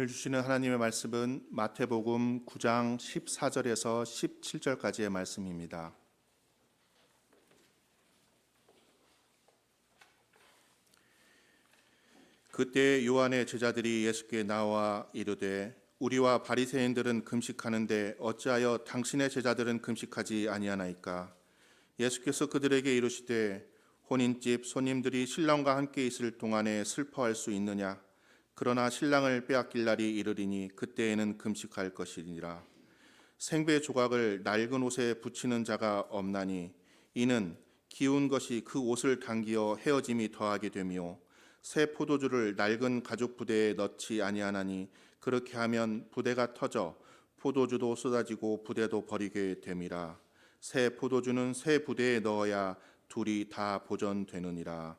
오늘 주시는 하나님의 말씀은 마태복음 9장 14절에서 17절까지의 말씀입니다. 그때 요한의 제자들이 예수께 나와 이르되 우리와 바리새인들은 금식하는데 어찌하여 당신의 제자들은 금식하지 아니하나이까? 예수께서 그들에게 이르시되 혼인집 손님들이 신랑과 함께 있을 동안에 슬퍼할 수 있느냐? 그러나 신랑을 빼앗길 날이 이르리니 그때에는 금식할 것이니라. 생배 조각을 낡은 옷에 붙이는 자가 없나니 이는 기운 것이 그 옷을 당기어 헤어짐이 더하게 되며 새 포도주를 낡은 가죽 부대에 넣지 아니하나니 그렇게 하면 부대가 터져 포도주도 쏟아지고 부대도 버리게 됨이라. 새 포도주는 새 부대에 넣어야 둘이 다 보존되느니라.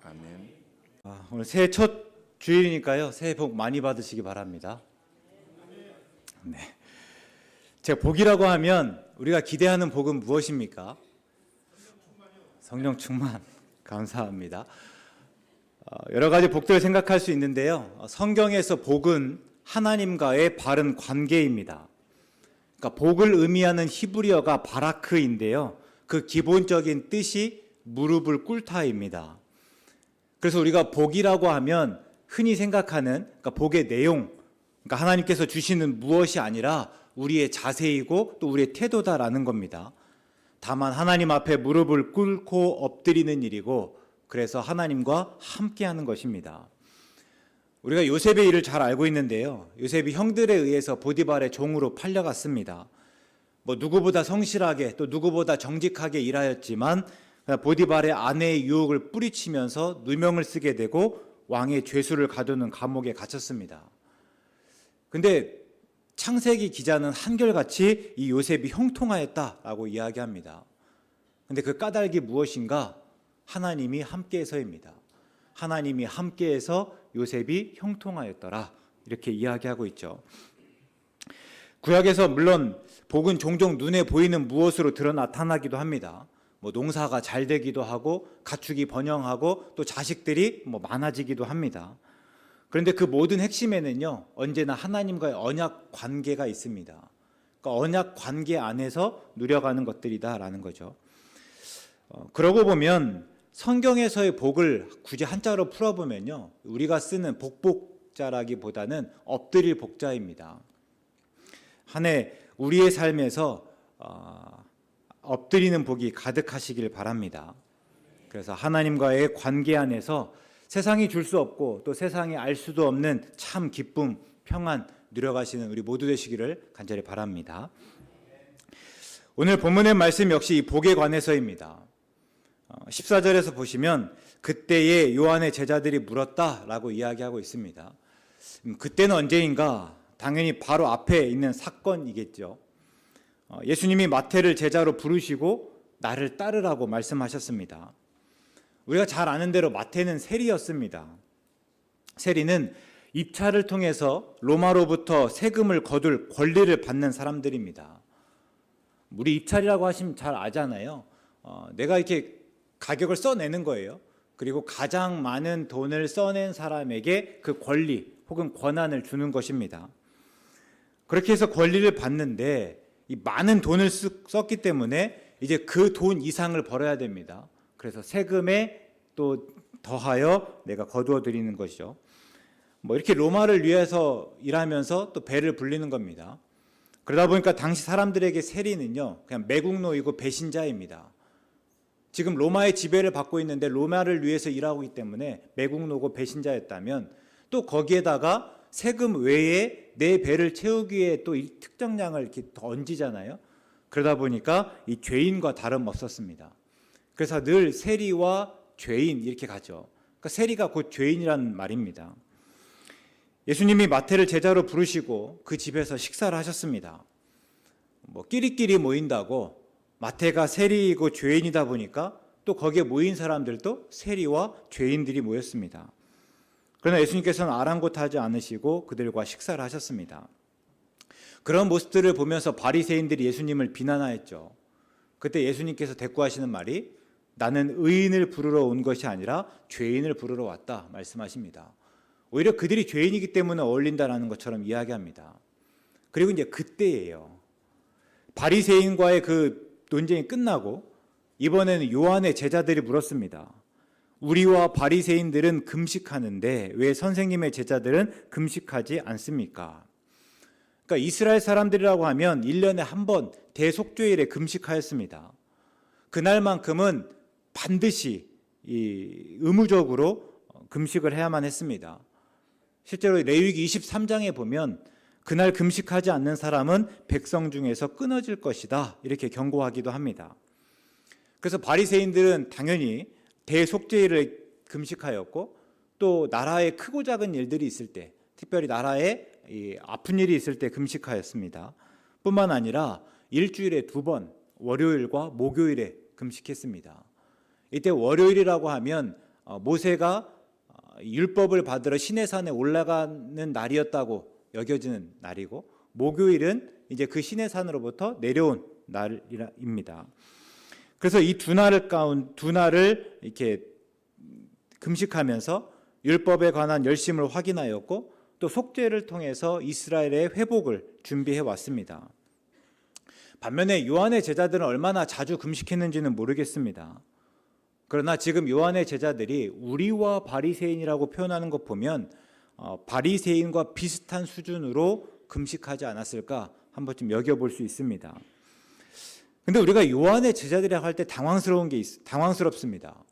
아멘. 오늘 새해 첫 주일이니까요. 새해 복 많이 받으시기 바랍니다. 네. 제가 복이라고 하면 우리가 기대하는 복은 무엇입니까? 성령 충만. 감사합니다. 여러 가지 복들을 생각할 수 있는데요. 성경에서 복은 하나님과의 바른 관계입니다. 그러니까 복을 의미하는 히브리어가 바라크인데요. 그 기본적인 뜻이 무릎을 꿇다입니다. 그래서 우리가 복이라고 하면 흔히 생각하는 복의 내용, 그러니까 하나님께서 주시는 무엇이 아니라 우리의 자세이고 또 우리의 태도다라는 겁니다. 다만 하나님 앞에 무릎을 꿇고 엎드리는 일이고 그래서 하나님과 함께하는 것입니다. 우리가 요셉의 일을 잘 알고 있는데요. 요셉이 형들에 의해서 보디발의 종으로 팔려갔습니다. 누구보다 성실하게 또 누구보다 정직하게 일하였지만 보디발의 아내의 유혹을 뿌리치면서 누명을 쓰게 되고 왕의 죄수를 가두는 감옥에 갇혔습니다. 근데 창세기 기자는 한결같이 이 요셉이 형통하였다라고 이야기합니다. 근데 그 까닭이 무엇인가? 하나님이 함께해서입니다. 하나님이 함께해서 요셉이 형통하였더라 이렇게 이야기하고 있죠. 구약에서 물론 복은 종종 눈에 보이는 무엇으로 나타나기도 합니다. 농사가 잘 되기도 하고 가축이 번영하고 또 자식들이 많아지기도 합니다. 그런데 그 모든 핵심에는요 언제나 하나님과의 언약 관계가 있습니다. 그러니까 언약 관계 안에서 누려가는 것들이다라는 거죠. 그러고 보면 성경에서의 복을 굳이 한자로 풀어보면요 우리가 쓰는 복복자라기보다는 엎드릴 복자입니다. 한 해 우리의 삶에서 엎드리는 복이 가득하시길 바랍니다. 그래서 하나님과의 관계 안에서 세상이 줄 수 없고 또 세상이 알 수도 없는 참 기쁨, 평안 누려가시는 우리 모두 되시기를 간절히 바랍니다. 오늘 본문의 말씀 역시 이 복에 관해서입니다. 14절에서 보시면 그때에 요한의 제자들이 물었다라고 이야기하고 있습니다. 그때는 언제인가? 당연히 바로 앞에 있는 사건이겠죠. 예수님이 마태를 제자로 부르시고 나를 따르라고 말씀하셨습니다. 우리가 잘 아는 대로 마태는 세리였습니다. 세리는 입찰을 통해서 로마로부터 세금을 거둘 권리를 받는 사람들입니다. 우리 입찰이라고 하시면 잘 아잖아요. 내가 이렇게 가격을 써내는 거예요. 그리고 가장 많은 돈을 써낸 사람에게 그 권리 혹은 권한을 주는 것입니다. 그렇게 해서 권리를 받는데 이 많은 돈을 썼기 때문에 이제 그 돈 이상을 벌어야 됩니다. 그래서 세금에 또 더하여 내가 거두어 드리는 것이죠. 이렇게 로마를 위해서 일하면서 또 배를 불리는 겁니다. 그러다 보니까 당시 사람들에게 세리는요 그냥 매국노이고 배신자입니다. 지금 로마의 지배를 받고 있는데 로마를 위해서 일하고 있기 때문에 매국노고 배신자였다면 또 거기에다가 세금 외에 내 배를 채우기 위해 또 이 특정량을 이렇게 더 얹이잖아요. 그러다 보니까 이 죄인과 다름없었습니다. 그래서 늘 세리와 죄인 이렇게 가죠. 그러니까 세리가 곧 죄인이라는 말입니다. 예수님이 마태를 제자로 부르시고 그 집에서 식사를 하셨습니다. 끼리끼리 모인다고 마태가 세리이고 죄인이다 보니까 또 거기에 모인 사람들도 세리와 죄인들이 모였습니다. 그러나 예수님께서는 아랑곳하지 않으시고 그들과 식사를 하셨습니다. 그런 모습들을 보면서 바리새인들이 예수님을 비난하였죠. 그때 예수님께서 대꾸하시는 말이 나는 의인을 부르러 온 것이 아니라 죄인을 부르러 왔다 말씀하십니다. 오히려 그들이 죄인이기 때문에 어울린다라는 것처럼 이야기합니다. 그리고 이제 그때예요. 바리새인과의 그 논쟁이 끝나고 이번에는 요한의 제자들이 물었습니다. 우리와 바리새인들은 금식하는데 왜 선생님의 제자들은 금식하지 않습니까? 그러니까 이스라엘 사람들이라고 하면 1년에 한 번 대속죄일에 금식하였습니다. 그날만큼은 반드시 의무적으로 금식을 해야만 했습니다. 실제로 레위기 23장에 보면 그날 금식하지 않는 사람은 백성 중에서 끊어질 것이다 이렇게 경고하기도 합니다. 그래서 바리새인들은 당연히 대속죄일을 금식하였고 또 나라에 크고 작은 일들이 있을 때 특별히 나라에 아픈 일이 있을 때 금식하였습니다. 뿐만 아니라 일주일에 2번 월요일과 목요일에 금식했습니다. 이때 월요일이라고 하면 모세가 율법을 받으러 시내산에 올라가는 날이었다고 여겨지는 날이고 목요일은 이제 그 시내산으로부터 내려온 날입니다. 그래서 이 두 날을 이렇게 금식하면서 율법에 관한 열심을 확인하였고 또 속죄를 통해서 이스라엘의 회복을 준비해 왔습니다. 반면에 요한의 제자들은 얼마나 자주 금식했는지는 모르겠습니다. 그러나 지금 요한의 제자들이 우리와 바리새인이라고 표현하는 것 보면 바리새인과 비슷한 수준으로 금식하지 않았을까 한번 좀 여겨볼 수 있습니다. 근데 우리가 요한의 제자들이라고 할 때 당황스럽습니다.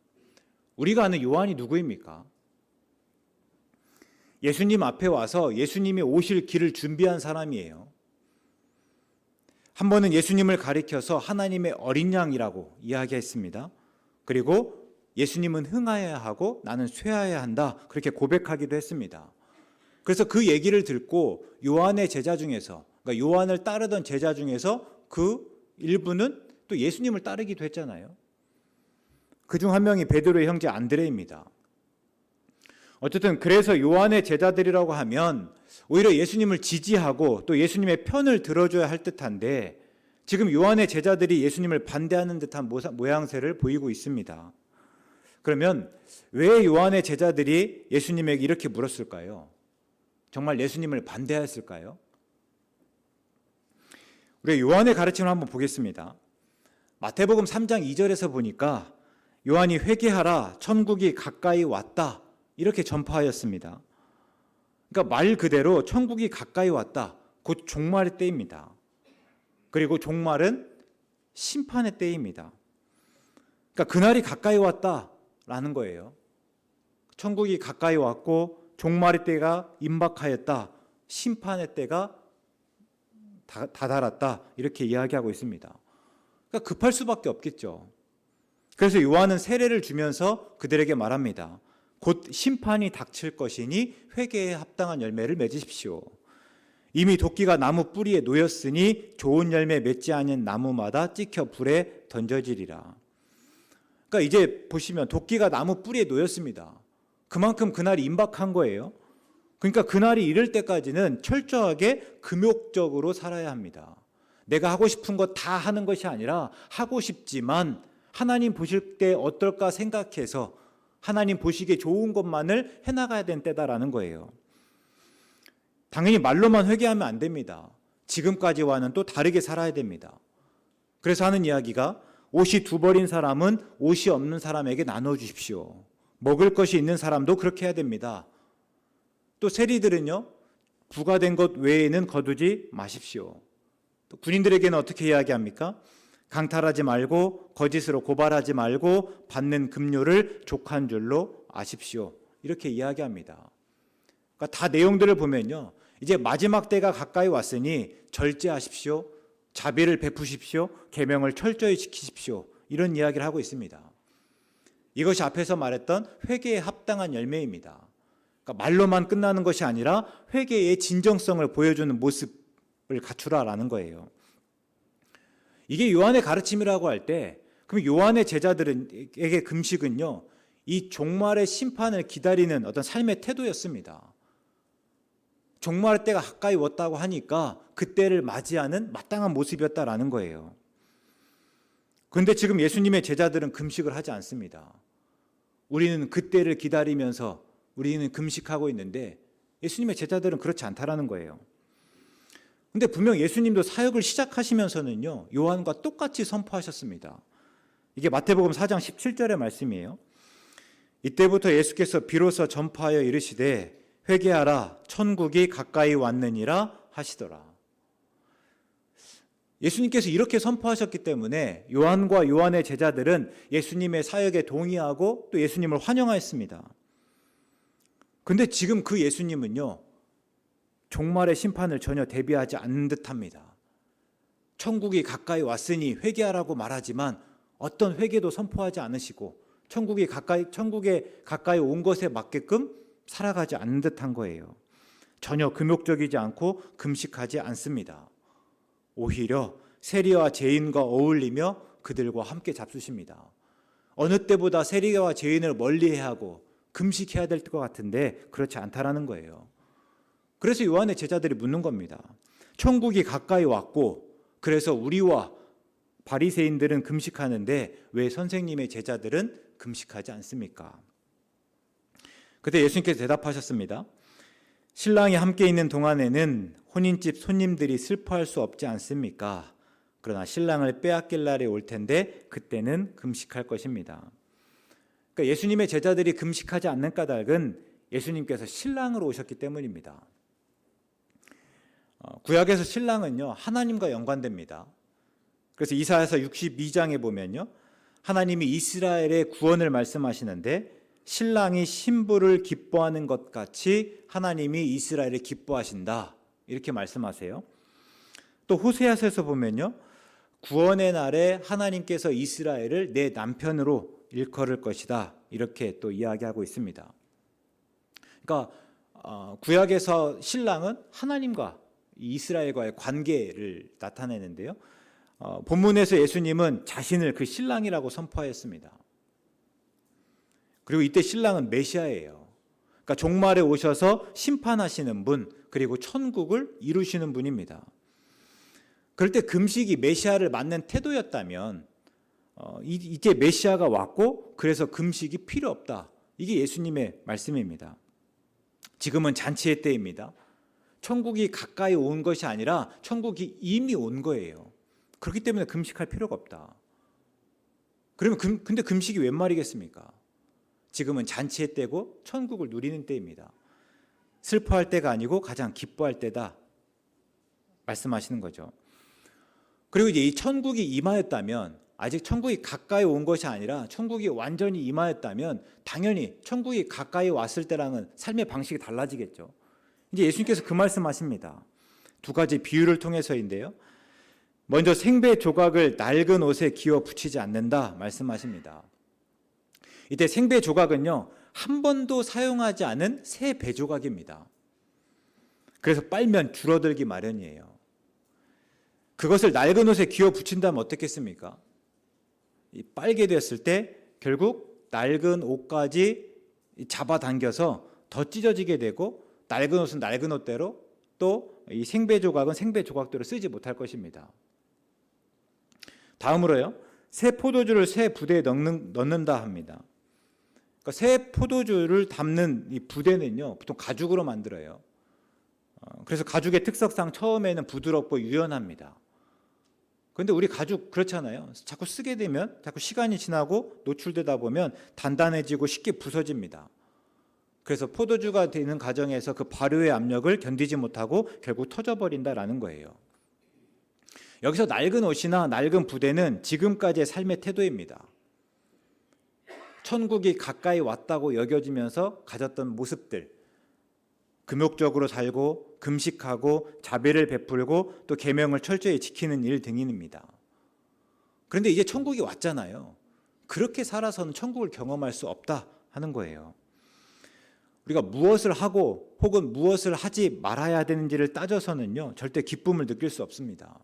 우리가 아는 요한이 누구입니까? 예수님 앞에 와서 예수님이 오실 길을 준비한 사람이에요. 한 번은 예수님을 가리켜서 하나님의 어린 양이라고 이야기했습니다. 그리고 예수님은 흥하여야 하고 나는 쇠하여야 한다 그렇게 고백하기도 했습니다. 그래서 그 얘기를 듣고 요한의 제자 중에서 그러니까 요한을 따르던 제자 중에서 그 일부는 또 예수님을 따르기도 했잖아요. 그중 한 명이 베드로의 형제 안드레입니다. 어쨌든 그래서 요한의 제자들이라고 하면 오히려 예수님을 지지하고 또 예수님의 편을 들어줘야 할 듯한데 지금 요한의 제자들이 예수님을 반대하는 듯한 모양새를 보이고 있습니다. 그러면 왜 요한의 제자들이 예수님에게 이렇게 물었을까요? 정말 예수님을 반대했을까요? 우리가 요한의 가르침을 한번 보겠습니다. 마태복음 3장 2절에서 보니까 요한이 회개하라 천국이 가까이 왔다 이렇게 전파하였습니다. 그러니까 말 그대로 천국이 가까이 왔다. 곧 종말의 때입니다. 그리고 종말은 심판의 때입니다. 그러니까 그날이 가까이 왔다라는 거예요. 천국이 가까이 왔고 종말의 때가 임박하였다. 심판의 때가 다다랐다. 이렇게 이야기하고 있습니다. 그러니까 급할 수밖에 없겠죠. 그래서 요한은 세례를 주면서 그들에게 말합니다. 곧 심판이 닥칠 것이니 회개에 합당한 열매를 맺으십시오. 이미 도끼가 나무 뿌리에 놓였으니 좋은 열매 맺지 않은 나무마다 찍혀 불에 던져지리라. 그러니까 이제 보시면 도끼가 나무 뿌리에 놓였습니다. 그만큼 그날이 임박한 거예요. 그러니까 그날이 이를 때까지는 철저하게 금욕적으로 살아야 합니다. 내가 하고 싶은 거 다 하는 것이 아니라 하고 싶지만 하나님 보실 때 어떨까 생각해서 하나님 보시기에 좋은 것만을 해나가야 되는 때다라는 거예요. 당연히 말로만 회개하면 안 됩니다. 지금까지와는 또 다르게 살아야 됩니다. 그래서 하는 이야기가 옷이 2벌인 사람은 옷이 없는 사람에게 나눠주십시오. 먹을 것이 있는 사람도 그렇게 해야 됩니다. 또 세리들은요, 부과된 것 외에는 거두지 마십시오. 또 군인들에게는 어떻게 이야기합니까? 강탈하지 말고 거짓으로 고발하지 말고 받는 급료를 족한 줄로 아십시오. 이렇게 이야기합니다. 그러니까 다 내용들을 보면요, 이제 마지막 때가 가까이 왔으니 절제하십시오. 자비를 베푸십시오. 계명을 철저히 지키십시오. 이런 이야기를 하고 있습니다. 이것이 앞에서 말했던 회개에 합당한 열매입니다. 그러니까 말로만 끝나는 것이 아니라 회개의 진정성을 보여주는 모습을 갖추라라는 거예요. 이게 요한의 가르침이라고 할 때, 그럼 요한의 제자들에게 금식은요, 이 종말의 심판을 기다리는 어떤 삶의 태도였습니다. 종말의 때가 가까이 왔다고 하니까 그때를 맞이하는 마땅한 모습이었다라는 거예요. 그런데 지금 예수님의 제자들은 금식을 하지 않습니다. 우리는 그때를 기다리면서 우리는 금식하고 있는데 예수님의 제자들은 그렇지 않다라는 거예요. 근데 분명 예수님도 사역을 시작하시면서는요, 요한과 똑같이 선포하셨습니다. 이게 마태복음 4장 17절의 말씀이에요. 이때부터 예수께서 비로소 전파하여 이르시되 회개하라 천국이 가까이 왔느니라 하시더라. 예수님께서 이렇게 선포하셨기 때문에 요한과 요한의 제자들은 예수님의 사역에 동의하고 또 예수님을 환영하였습니다. 근데 지금 그 예수님은요, 종말의 심판을 전혀 대비하지 않는 듯합니다. 천국이 가까이 왔으니 회개하라고 말하지만 어떤 회개도 선포하지 않으시고 천국에 가까이 온 것에 맞게끔 살아가지 않는 듯한 거예요. 전혀 금욕적이지 않고 금식하지 않습니다. 오히려 세리와 죄인과 어울리며 그들과 함께 잡수십니다. 어느 때보다 세리와 죄인을 멀리해야 하고 금식해야 될 것 같은데 그렇지 않다라는 거예요. 그래서 요한의 제자들이 묻는 겁니다. 천국이 가까이 왔고 그래서 우리와 바리새인들은 금식하는데 왜 선생님의 제자들은 금식하지 않습니까? 그때 예수님께서 대답하셨습니다. 신랑이 함께 있는 동안에는 혼인집 손님들이 슬퍼할 수 없지 않습니까? 그러나 신랑을 빼앗길 날이 올 텐데 그때는 금식할 것입니다. 그러니까 예수님의 제자들이 금식하지 않는 까닭은 예수님께서 신랑으로 오셨기 때문입니다. 구약에서 신랑은요, 하나님과 연관됩니다. 그래서 이사야서 62장에 보면요, 하나님이 이스라엘의 구원을 말씀하시는데 신랑이 신부를 기뻐하는 것 같이 하나님이 이스라엘을 기뻐하신다, 이렇게 말씀하세요. 또 호세아서에서 보면요, 구원의 날에 하나님께서 이스라엘을 내 남편으로 일컬을 것이다, 이렇게 또 이야기하고 있습니다. 그러니까 구약에서 신랑은 하나님과 이스라엘과의 관계를 나타내는데요, 본문에서 예수님은 자신을 그 신랑이라고 선포하였습니다. 그리고 이때 신랑은 메시아예요. 그러니까 종말에 오셔서 심판하시는 분, 그리고 천국을 이루시는 분입니다. 그럴 때 금식이 메시아를 맞는 태도였다면 이제 메시아가 왔고 그래서 금식이 필요 없다, 이게 예수님의 말씀입니다. 지금은 잔치의 때입니다. 천국이 가까이 온 것이 아니라 천국이 이미 온 거예요. 그렇기 때문에 금식할 필요가 없다. 그러면 근데 금식이 웬 말이겠습니까? 지금은 잔치의 때고 천국을 누리는 때입니다. 슬퍼할 때가 아니고 가장 기뻐할 때다 말씀하시는 거죠. 그리고 이제 이 천국이 임하였다면, 아직 천국이 가까이 온 것이 아니라 천국이 완전히 임하였다면 당연히 천국이 가까이 왔을 때랑은 삶의 방식이 달라지겠죠. 이제 예수님께서 그 말씀하십니다. 두 가지 비유를 통해서인데요. 먼저 생배 조각을 낡은 옷에 기어 붙이지 않는다 말씀하십니다. 이때 생배 조각은요, 한 번도 사용하지 않은 새 배 조각입니다. 그래서 빨면 줄어들기 마련이에요. 그것을 낡은 옷에 기어 붙인다면 어떻겠습니까? 빨게 됐을 때 결국 낡은 옷까지 잡아당겨서 더 찢어지게 되고, 낡은 옷은 낡은 옷대로, 또 이 생배 조각은 생배 조각대로 쓰지 못할 것입니다. 다음으로요, 새 포도주를 새 부대에 넣는다 합니다. 그러니까 새 포도주를 담는 이 부대는요, 보통 가죽으로 만들어요. 그래서 가죽의 특성상 처음에는 부드럽고 유연합니다. 그런데 우리 가죽 그렇잖아요. 자꾸 쓰게 되면, 자꾸 시간이 지나고 노출되다 보면 단단해지고 쉽게 부서집니다. 그래서 포도주가 되는 과정에서 그 발효의 압력을 견디지 못하고 결국 터져버린다라는 거예요. 여기서 낡은 옷이나 낡은 부대는 지금까지의 삶의 태도입니다. 천국이 가까이 왔다고 여겨지면서 가졌던 모습들, 금욕적으로 살고 금식하고 자비를 베풀고 또 계명을 철저히 지키는 일 등입니다. 그런데 이제 천국이 왔잖아요. 그렇게 살아서는 천국을 경험할 수 없다 하는 거예요. 우리가 무엇을 하고 혹은 무엇을 하지 말아야 되는지를 따져서는요, 절대 기쁨을 느낄 수 없습니다.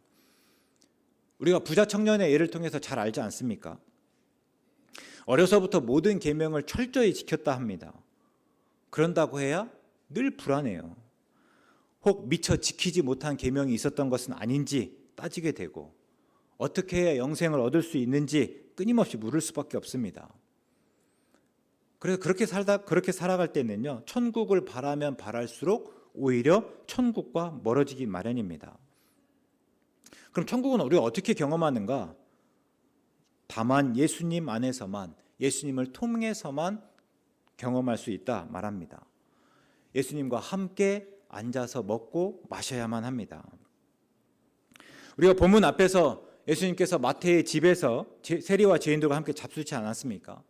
우리가 부자 청년의 예를 통해서 잘 알지 않습니까? 어려서부터 모든 계명을 철저히 지켰다 합니다. 그런다고 해야 늘 불안해요. 혹 미처 지키지 못한 계명이 있었던 것은 아닌지 따지게 되고, 어떻게 해야 영생을 얻을 수 있는지 끊임없이 물을 수밖에 없습니다. 그래서 그렇게 살아갈 때는요, 천국을 바라면 바랄수록 오히려 천국과 멀어지기 마련입니다. 그럼 천국은 우리가 어떻게 경험하는가? 다만 예수님 안에서만, 예수님을 통해서만 경험할 수 있다 말합니다. 예수님과 함께 앉아서 먹고 마셔야만 합니다. 우리가 본문 앞에서 예수님께서 마태의 집에서 세리와 죄인들과 함께 잡수지 않았습니까?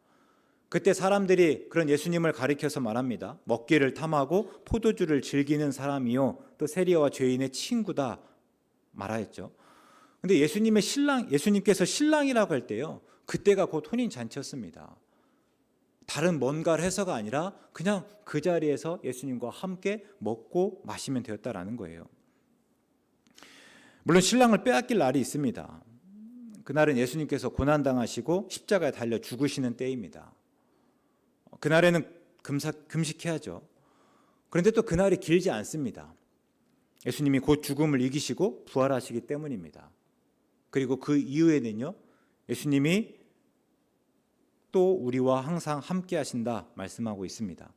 그때 사람들이 그런 예수님을 가리켜서 말합니다. 먹기를 탐하고 포도주를 즐기는 사람이요, 또 세리와 죄인의 친구다 말하였죠. 근데 예수님께서 신랑이라고 할 때요, 그때가 곧 혼인 잔치였습니다. 다른 뭔가를 해서가 아니라 그냥 그 자리에서 예수님과 함께 먹고 마시면 되었다라는 거예요. 물론 신랑을 빼앗길 날이 있습니다. 그날은 예수님께서 고난당하시고 십자가에 달려 죽으시는 때입니다. 그날에는 금식해야죠. 그런데 또 그날이 길지 않습니다. 예수님이 곧 죽음을 이기시고 부활하시기 때문입니다. 그리고 그 이후에는요, 예수님이 또 우리와 항상 함께 하신다 말씀하고 있습니다.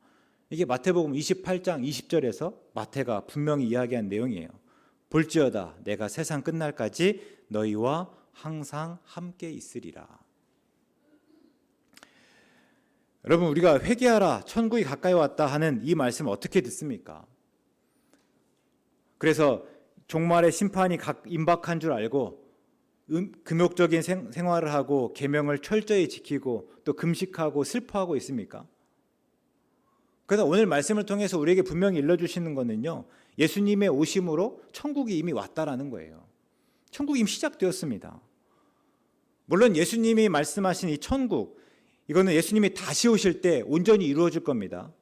이게 마태복음 28장 20절에서 마태가 분명히 이야기한 내용이에요. 볼지어다 내가 세상 끝날까지 너희와 항상 함께 있으리라. 여러분, 우리가 회개하라 천국이 가까이 왔다 하는 이 말씀을 어떻게 듣습니까? 그래서 종말의 심판이 임박한 줄 알고 금욕적인 생활을 하고 계명을 철저히 지키고 또 금식하고 슬퍼하고 있습니까? 그래서 오늘 말씀을 통해서 우리에게 분명히 일러주시는 것은요, 예수님의 오심으로 천국이 이미 왔다라는 거예요. 천국이 이미 시작되었습니다. 물론 예수님이 말씀하신 이 천국, 이거는 예수님이 다시 오실 때 온전히 이루어질 겁니다.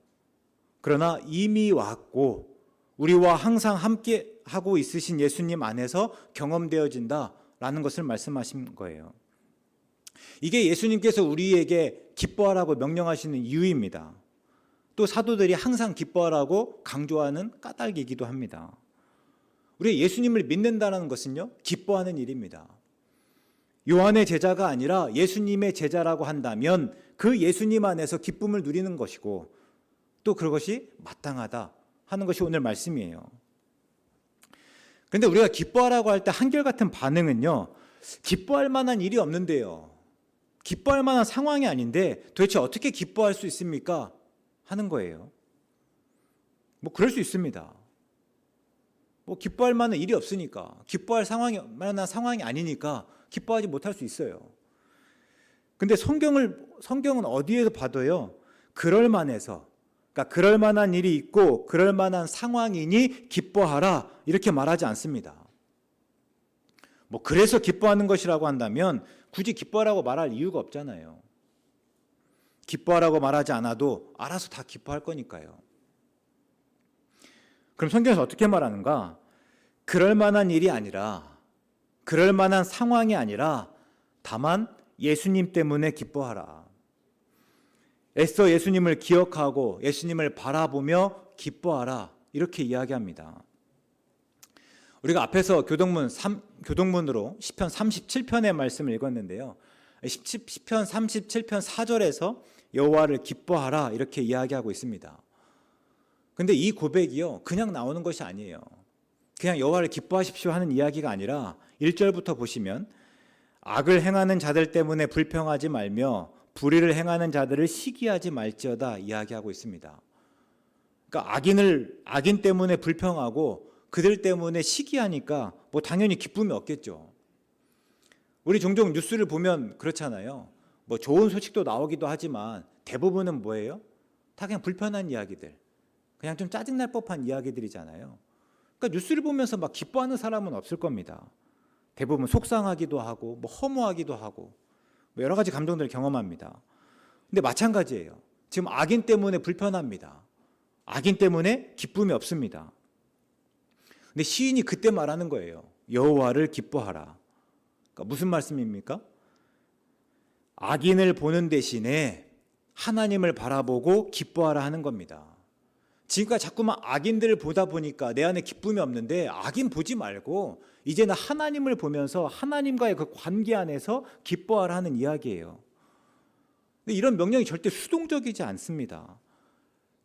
그러나 이미 왔고 우리와 항상 함께 하고 있으신 예수님 안에서 경험되어진다라는 것을 말씀하신 거예요. 이게 예수님께서 우리에게 기뻐하라고 명령하시는 이유입니다. 또 사도들이 항상 기뻐하라고 강조하는 까닭이기도 합니다. 우리 예수님을 믿는다는 것은요, 기뻐하는 일입니다. 요한의 제자가 아니라 예수님의 제자라고 한다면 그 예수님 안에서 기쁨을 누리는 것이고 또 그것이 마땅하다 하는 것이 오늘 말씀이에요. 그런데 우리가 기뻐하라고 할 때 한결같은 반응은요, 기뻐할 만한 일이 없는데요, 기뻐할 만한 상황이 아닌데 도대체 어떻게 기뻐할 수 있습니까? 하는 거예요. 뭐 그럴 수 있습니다. 뭐 기뻐할 만한 일이 없으니까, 기뻐할 만한 상황이 아니니까 기뻐하지 못할 수 있어요. 근데 성경은 어디에서 봐도요, 그럴 만해서, 그러니까 그럴 만한 일이 있고 그럴 만한 상황이니 기뻐하라 이렇게 말하지 않습니다. 뭐 그래서 기뻐하는 것이라고 한다면 굳이 기뻐하라고 말할 이유가 없잖아요. 기뻐하라고 말하지 않아도 알아서 다 기뻐할 거니까요. 그럼 성경에서 어떻게 말하는가? 그럴 만한 일이 아니라, 그럴 만한 상황이 아니라 다만 예수님 때문에 기뻐하라. 애써 예수님을 기억하고 예수님을 바라보며 기뻐하라 이렇게 이야기합니다. 우리가 앞에서 교동문으로 시편 37편의 말씀을 읽었는데요, 시편 37편 4절에서 여호와를 기뻐하라 이렇게 이야기하고 있습니다. 근데 이 고백이요, 그냥 나오는 것이 아니에요. 그냥 여호와를 기뻐하십시오 하는 이야기가 아니라 1절부터 보시면 악을 행하는 자들 때문에 불평하지 말며 불의를 행하는 자들을 시기하지 말지어다 이야기하고 있습니다. 그러니까 악인 때문에 불평하고 그들 때문에 시기하니까 뭐 당연히 기쁨이 없겠죠. 우리 종종 뉴스를 보면 그렇잖아요. 뭐 좋은 소식도 나오기도 하지만 대부분은 뭐예요? 다 그냥 불편한 이야기들, 그냥 좀 짜증날 법한 이야기들이잖아요. 그러니까 뉴스를 보면서 막 기뻐하는 사람은 없을 겁니다. 대부분 속상하기도 하고 뭐 허무하기도 하고 뭐 여러 가지 감정들을 경험합니다. 근데 마찬가지예요. 지금 악인 때문에 불편합니다. 악인 때문에 기쁨이 없습니다. 근데 시인이 그때 말하는 거예요. 여호와를 기뻐하라. 그러니까 무슨 말씀입니까? 악인을 보는 대신에 하나님을 바라보고 기뻐하라 하는 겁니다. 지금까지 자꾸만 악인들을 보다 보니까 내 안에 기쁨이 없는데, 악인 보지 말고 이제는 하나님을 보면서 하나님과의 그 관계 안에서 기뻐하라 하는 이야기예요. 근데 이런 명령이 절대 수동적이지 않습니다.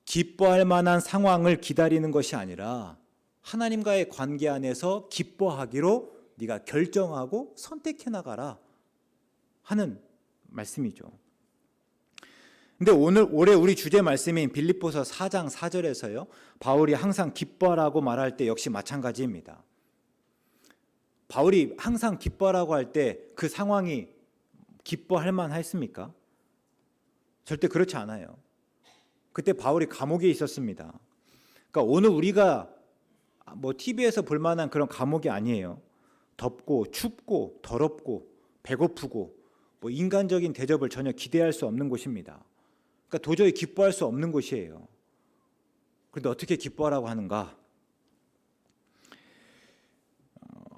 기뻐할 만한 상황을 기다리는 것이 아니라 하나님과의 관계 안에서 기뻐하기로 네가 결정하고 선택해 나가라 하는 말씀이죠. 근데 올해 우리 주제 말씀인 빌립보서 4장 4절에서요. 바울이 항상 기뻐하라고 말할 때 역시 마찬가지입니다. 바울이 항상 기뻐하라고 할 때 그 상황이 기뻐할 만했습니까? 절대 그렇지 않아요. 그때 바울이 감옥에 있었습니다. 그러니까 오늘 우리가 TV에서 볼 만한 그런 감옥이 아니에요. 덥고 춥고 더럽고 배고프고 인간적인 대접을 전혀 기대할 수 없는 곳입니다. 그러니까 도저히 기뻐할 수 없는 곳이에요. 그런데 어떻게 기뻐하라고 하는가?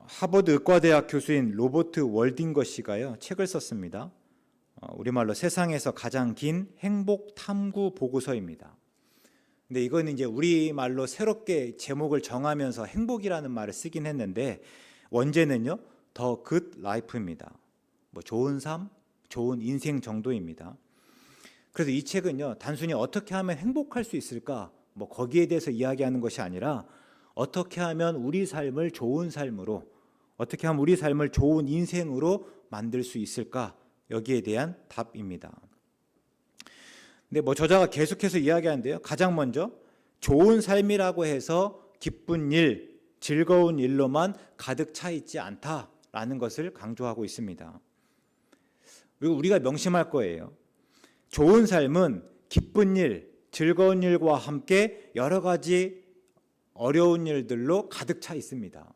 하버드 의과대학 교수인 로버트 월딩거시가요 책을 썼습니다. 우리말로 세상에서 가장 긴 행복 탐구 보고서입니다. 근데 이거는 이제 우리말로 새롭게 제목을 정하면서 행복이라는 말을 쓰긴 했는데 원제는요 더 굿 라이프입니다. 좋은 삶, 좋은 인생 정도입니다. 그래서 이 책은요 단순히 어떻게 하면 행복할 수 있을까 거기에 대해서 이야기하는 것이 아니라 어떻게 하면 우리 삶을 좋은 삶으로, 어떻게 하면 우리 삶을 좋은 인생으로 만들 수 있을까, 여기에 대한 답입니다. 근데 저자가 계속해서 이야기하는데요, 가장 먼저 좋은 삶이라고 해서 기쁜 일, 즐거운 일로만 가득 차 있지 않다라는 것을 강조하고 있습니다. 그리고 우리가 명심할 거예요. 좋은 삶은 기쁜 일, 즐거운 일과 함께 여러 가지 어려운 일들로 가득 차 있습니다.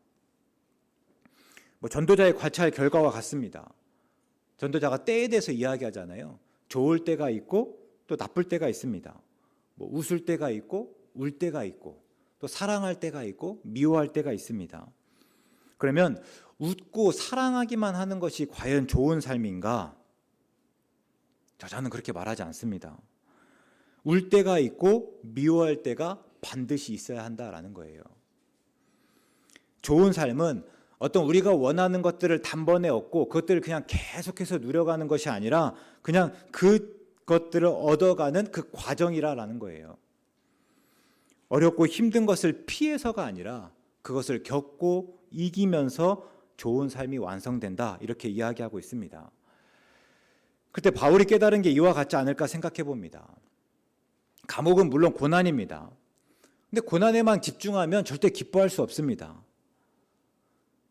전도자의 관찰 결과와 같습니다. 전도자가 때에 대해서 이야기하잖아요. 좋을 때가 있고 또 나쁠 때가 있습니다. 웃을 때가 있고 울 때가 있고 또 사랑할 때가 있고 미워할 때가 있습니다. 그러면 웃고 사랑하기만 하는 것이 과연 좋은 삶인가? 저자는 그렇게 말하지 않습니다. 울 때가 있고 미워할 때가 반드시 있어야 한다라는 거예요. 좋은 삶은 어떤 우리가 원하는 것들을 단번에 얻고 그것들을 그냥 계속해서 누려가는 것이 아니라 그냥 그것들을 얻어가는 그 과정이라는 거예요. 어렵고 힘든 것을 피해서가 아니라 그것을 겪고 이기면서 좋은 삶이 완성된다, 이렇게 이야기하고 있습니다. 그때 바울이 깨달은 게 이와 같지 않을까 생각해 봅니다. 감옥은 물론 고난입니다. 근데 고난에만 집중하면 절대 기뻐할 수 없습니다.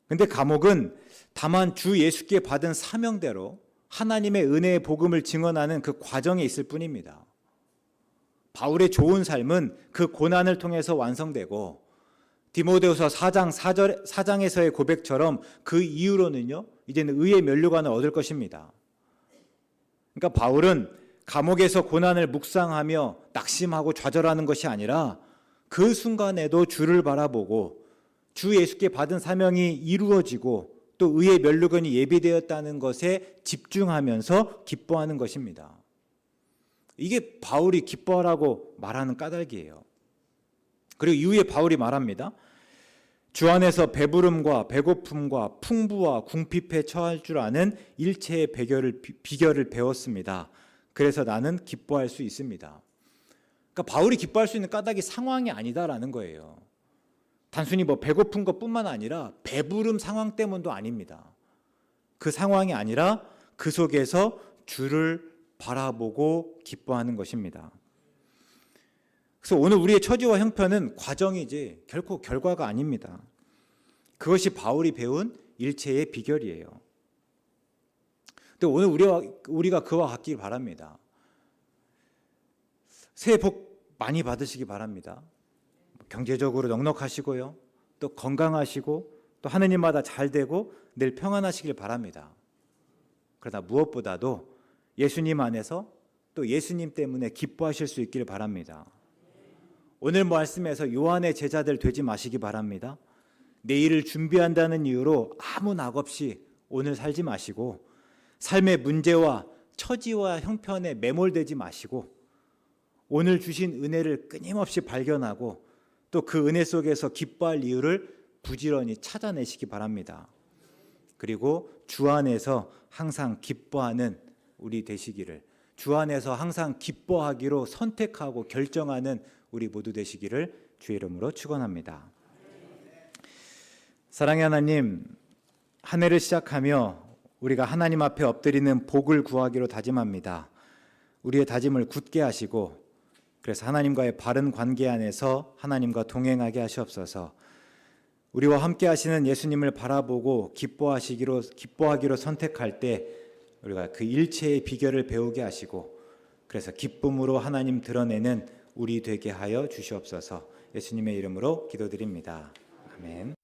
근데 감옥은 다만 주 예수께 받은 사명대로 하나님의 은혜의 복음을 증언하는 그 과정에 있을 뿐입니다. 바울의 좋은 삶은 그 고난을 통해서 완성되고 디모데후서 4장에서의 고백처럼 그 이후로는요 이제는 의의 면류관을 얻을 것입니다. 그러니까 바울은 감옥에서 고난을 묵상하며 낙심하고 좌절하는 것이 아니라 그 순간에도 주를 바라보고 주 예수께 받은 사명이 이루어지고 또 의의 면류관이 예비되었다는 것에 집중하면서 기뻐하는 것입니다. 이게 바울이 기뻐하라고 말하는 까닭이에요. 그리고 이후에 바울이 말합니다. 주 안에서 배부름과 배고픔과 풍부와 궁핍에 처할 줄 아는 일체의 비결을 배웠습니다. 그래서 나는 기뻐할 수 있습니다. 그러니까 바울이 기뻐할 수 있는 까닭이 상황이 아니다라는 거예요. 단순히 배고픈 것뿐만 아니라 배부름 상황 때문도 아닙니다. 그 상황이 아니라 그 속에서 주를 바라보고 기뻐하는 것입니다. 그래서 오늘 우리의 처지와 형편은 과정이지 결코 결과가 아닙니다. 그것이 바울이 배운 일체의 비결이에요. 근데 오늘 우리가 그와 같길 바랍니다. 새해 복 많이 받으시기 바랍니다. 경제적으로 넉넉하시고요, 또 건강하시고 또 하느님마다 잘 되고 늘 평안하시길 바랍니다. 그러나 무엇보다도 예수님 안에서 또 예수님 때문에 기뻐하실 수 있기를 바랍니다. 오늘 말씀에서 요한의 제자들 되지 마시기 바랍니다. 내일을 준비한다는 이유로 아무 낙 없이 오늘 살지 마시고 삶의 문제와 처지와 형편에 매몰되지 마시고 오늘 주신 은혜를 끊임없이 발견하고 또 그 은혜 속에서 기뻐할 이유를 부지런히 찾아내시기 바랍니다. 그리고 주 안에서 항상 기뻐하는 우리 되시기를 주 안에서 항상 기뻐하기로 선택하고 결정하는 우리 모두 되시기를 주의 이름으로 축원합니다. 사랑의 하나님, 한 해를 시작하며 우리가 하나님 앞에 엎드리는 복을 구하기로 다짐합니다. 우리의 다짐을 굳게 하시고 그래서 하나님과의 바른 관계 안에서 하나님과 동행하게 하시옵소서. 우리와 함께 하시는 예수님을 바라보고 기뻐하기로 선택할 때 우리가 그 일체의 비결을 배우게 하시고 그래서 기쁨으로 하나님 드러내는 우리 되게 하여 주시옵소서. 예수님의 이름으로 기도드립니다. 아멘.